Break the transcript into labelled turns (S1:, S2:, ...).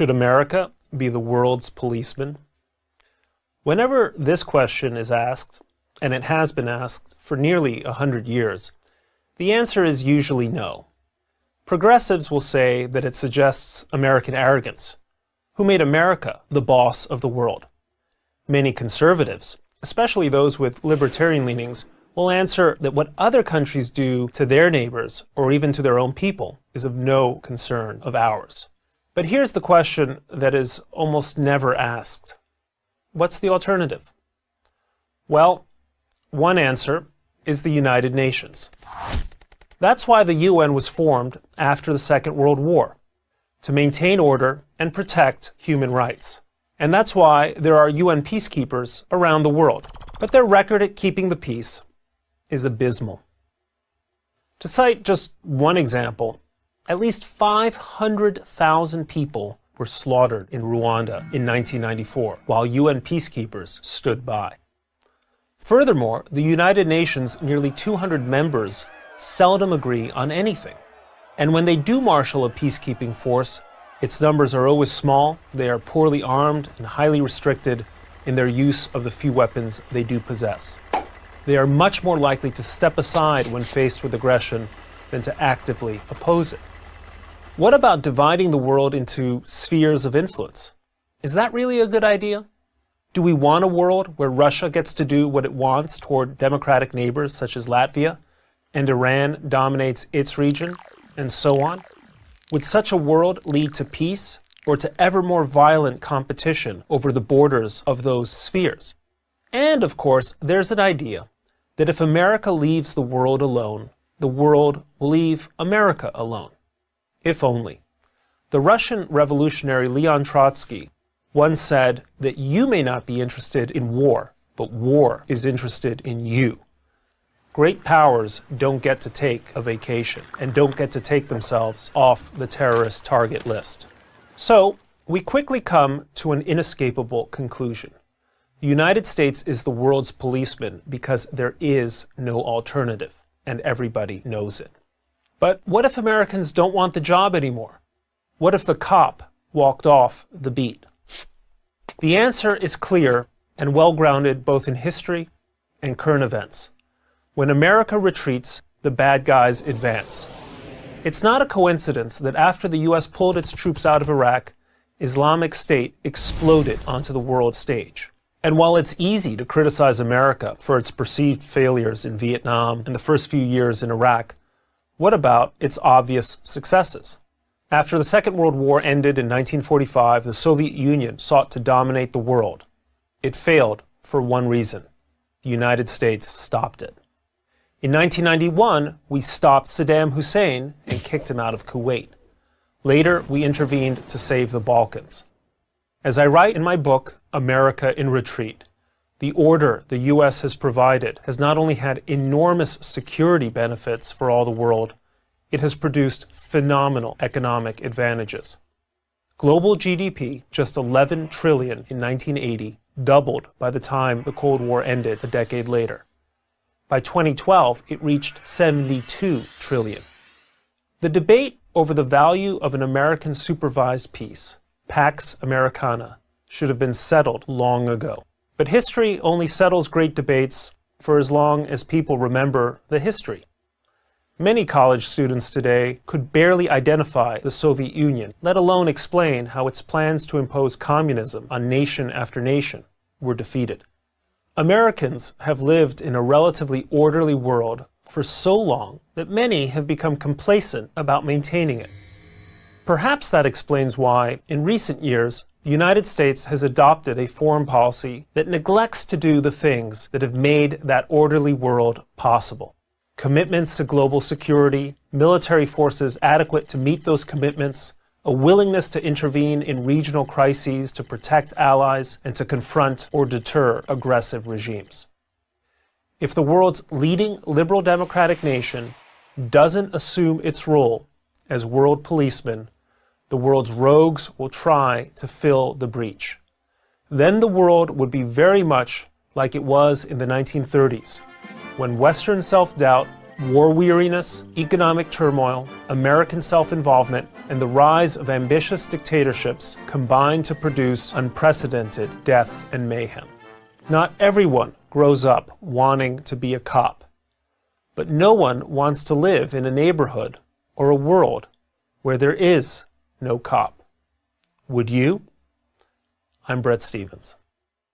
S1: Should America be the world's policeman? Whenever this question is asked, and it has been asked for nearly 100 years, the answer is usually no. Progressives will say that it suggests American arrogance. Who made America the boss of the world? Many conservatives, especially those with libertarian leanings, will answer that what other countries do to their neighbors or even to their own people is of no concern of ours. But here's the question that is almost never asked. What's the alternative? Well, one answer is the United Nations. That's why the UN was formed after the Second World War, to maintain order and protect human rights. And that's why there are UN peacekeepers around the world. But their record at keeping the peace is abysmal. To cite just one example, at least 500,000 people were slaughtered in Rwanda in 1994, while UN peacekeepers stood by. Furthermore, the United Nations' nearly 200 members seldom agree on anything. And when they do marshal a peacekeeping force, its numbers are always small, they are poorly armed and highly restricted in their use of the few weapons they do possess. They are much more likely to step aside when faced with aggression than to actively oppose it. What about dividing the world into spheres of influence? Is that really a good idea? Do we want a world where Russia gets to do what it wants toward democratic neighbors such as Latvia, and Iran dominates its region, and so on? Would such a world lead to peace or to ever more violent competition over the borders of those spheres? And of course, there's an idea that if America leaves the world alone, the world will leave America alone. If only. The Russian revolutionary Leon Trotsky once said that you may not be interested in war, but war is interested in you. Great powers don't get to take a vacation and don't get to take themselves off the terrorist target list. So, we quickly come to an inescapable conclusion. The United States is the world's policeman because there is no alternative, and everybody knows it. But what if Americans don't want the job anymore? What if the cop walked off the beat? The answer is clear and well-grounded both in history and current events. When America retreats, the bad guys advance. It's not a coincidence that after the US pulled its troops out of Iraq, Islamic State exploded onto the world stage. And while it's easy to criticize America for its perceived failures in Vietnam and the first few years in Iraq, what about its obvious successes? After the Second World War ended in 1945, the Soviet Union sought to dominate the world. It failed for one reason. The United States stopped it. In 1991, we stopped Saddam Hussein and kicked him out of Kuwait. Later, we intervened to save the Balkans. As I write in my book, America in Retreat, the order the U.S. has provided has not only had enormous security benefits for all the world, it has produced phenomenal economic advantages. Global GDP, just $11 trillion in 1980, doubled by the time the Cold War ended a decade later. By 2012, it reached $72 trillion. The debate over the value of an American supervised peace, Pax Americana, should have been settled long ago. But history only settles great debates for as long as people remember the history. Many college students today could barely identify the Soviet Union, let alone explain how its plans to impose communism on nation after nation were defeated. Americans have lived in a relatively orderly world for so long that many have become complacent about maintaining it. Perhaps that explains why, in recent years, the United States has adopted a foreign policy that neglects to do the things that have made that orderly world possible. Commitments to global security, military forces adequate to meet those commitments, a willingness to intervene in regional crises to protect allies and to confront or deter aggressive regimes. If the world's leading liberal democratic nation doesn't assume its role as world policeman, the world's rogues will try to fill the breach. Then the world would be very much like it was in the 1930s, when Western self-doubt War weariness, economic turmoil, American self-involvement, and the rise of ambitious dictatorships combine to produce unprecedented death and mayhem. Not everyone grows up wanting to be a cop, but no one wants to live in a neighborhood or a world where there is no cop. Would you? I'm Bret Stephens.